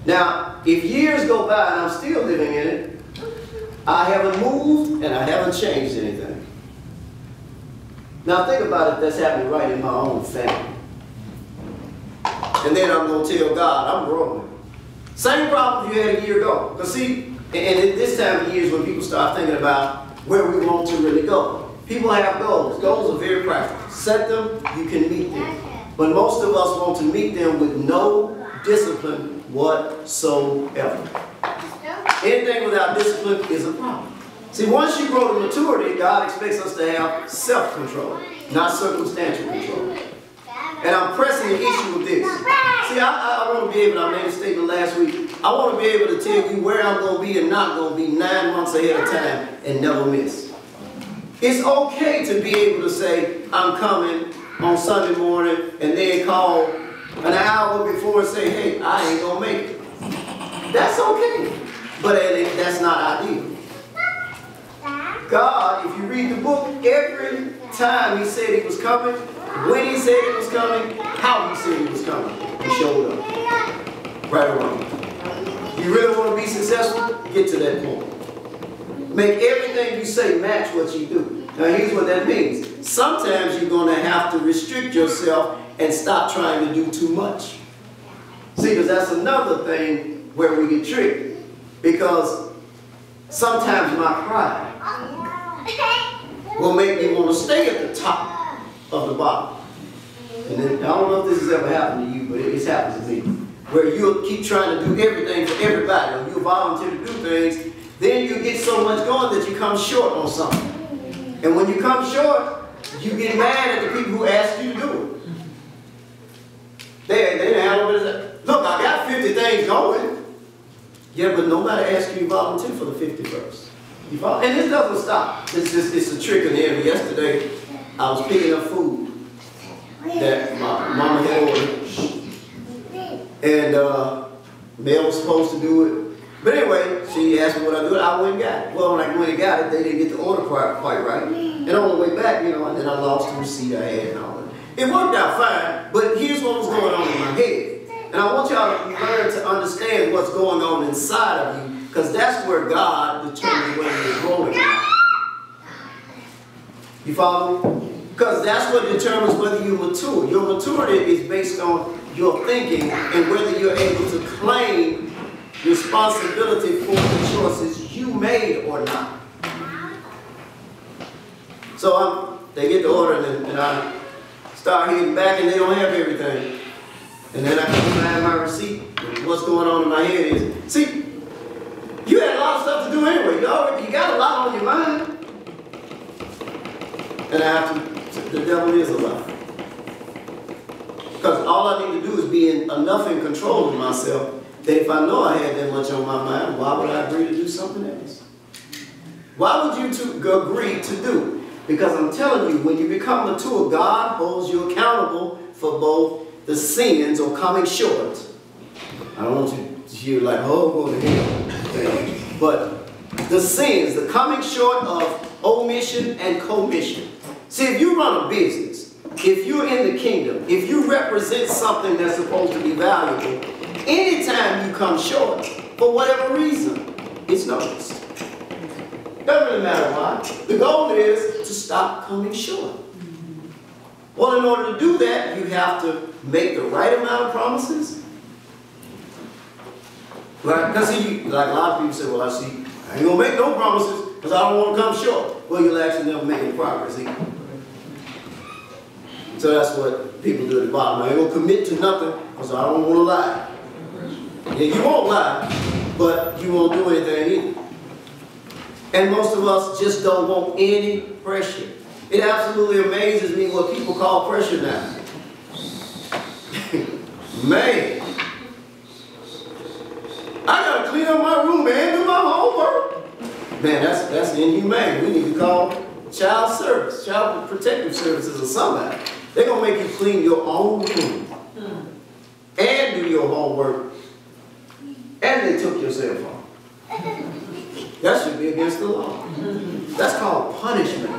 Now, if years go by and I'm still living in it, I haven't moved and I haven't changed anything. Now think about it, that's happening right in my own family. And then I'm going to tell God, I'm growing. Same problem you had a year ago. Because see, and at this time of year is when people start thinking about where we want to really go. People have goals. Goals are very practical. Set them, you can meet them. But most of us want to meet them with no discipline whatsoever. Anything without discipline is a problem. See, once you grow to maturity, God expects us to have self-control, not circumstantial control. And I'm pressing the issue of this. See, I want to be able, I made a statement last week, I want to be able to tell you where I'm going to be and not going to be 9 months ahead of time and never miss. It's okay to be able to say, I'm coming on Sunday morning, and then call an hour before and say, hey, I ain't going to make it. That's okay. But that's not ideal. God, if you read the book, every time he said he was coming, when he said he was coming, how he said he was coming, he showed up. Right or wrong. You really want to be successful? Get to that point. Make everything you say match what you do. Now here's what that means. Sometimes you're going to have to restrict yourself and stop trying to do too much. See, because that's another thing where we get tricked. Because sometimes my pride will make me want to stay at the top of the bottom. And then, I don't know if this has ever happened to you, but it's happened to me. Where you'll keep trying to do everything for everybody, or you'll volunteer to do things, then you get so much going that you come short on something. And when you come short, you get mad at the people who asked you to do it. They didn't have what is that? Look, I got 50 things going. Yeah, but nobody asked you to volunteer for the 51st. You follow? And this doesn't stop. It's a trick in the area. Yesterday, I was picking up food that my mama had ordered. And Mel was supposed to do it. But anyway, she asked me what I do. I went and got it. Well, when I went and got it, they didn't get the order quite right. And on the way back, you know, and then I lost the receipt I had and all that. It worked out fine, but here's what was going on in my head. And I want y'all to learn to understand what's going on inside of you, because that's where God determines whether you're growing or not. You follow me? Because that's what determines whether you're mature. Your maturity is based on your thinking and whether you're able to claim responsibility for the choices you made or not. So they get the order and I start heading back and they don't have everything. And then I come find my receipt. And what's going on in my head is, see, you had a lot of stuff to do anyway. You got a lot on your mind. And I have to, the devil is a lie. Because all I need to do is be enough in control of myself that if I know I had that much on my mind, why would I agree to do something else? Why would you agree to do? Because I'm telling you, when you become mature, God holds you accountable for both the sins or coming short. I don't want you to hear like, oh, go to hell. But the sins, the coming short of omission and commission. See, if you run a business, if you're in the kingdom, if you represent something that's supposed to be valuable, anytime you come short, for whatever reason, it's noticed. Doesn't really matter why. The goal is to stop coming short. Well, in order to do that, you have to make the right amount of promises. Right? Because like a lot of people say, well, I ain't going to make no promises because I don't want to come short. Well, you'll actually never make any progress either. So that's what people do at the bottom. I ain't going to commit to nothing because I don't want to lie. Yeah, you won't lie, but you won't do anything either. And most of us just don't want any pressure. It absolutely amazes me what people call pressure now. Man, I gotta clean up my room and do my homework. Man, that's inhumane. We need to call child service, child protective services or somebody. They're gonna make you clean your own room and do your homework, and they took your cell phone. That should be against the law. That's called punishment.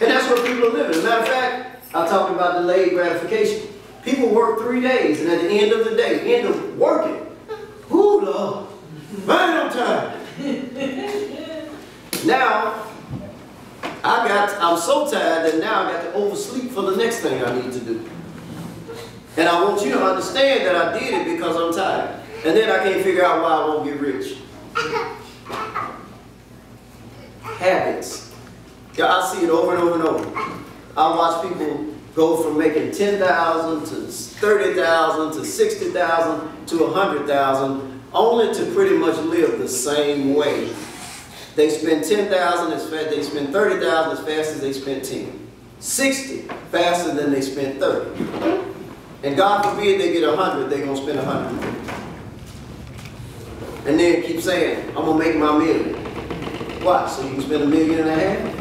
And that's where people are living. As a matter of fact, I'll talk about delayed gratification. People work 3 days, and at the end of the day, end of working, whoo, Lord, man, I'm tired. Now, I'm so tired that now I got to oversleep for the next thing I need to do. And I want you to understand that I did it because I'm tired. And then I can't figure out why I won't get rich. Habits. Yeah, I see it over and over and over. I watch people go from making $10,000 to $30,000 to $60,000 to $100,000, only to pretty much live the same way. They spend $10,000 as fast, they spend $30,000 as fast as they spent 10. 60 faster than they spent 30. And God forbid they get 100, they're gonna spend 100. And then keep saying, I'm gonna make my million. Why? So you can spend $1.5 million?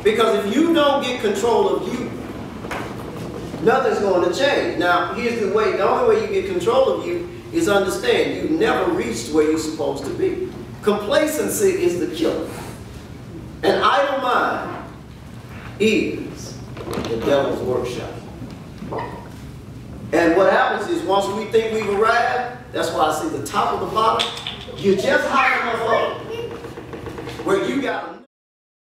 Because if you don't get control of you, nothing's going to change. Now, here's the way, the only way you get control of you is understand you've never reached where you're supposed to be. Complacency is the killer. An idle mind is the devil's workshop. And what happens is once we think we've arrived, that's why I say the top of the bottom, you're just high enough up where you got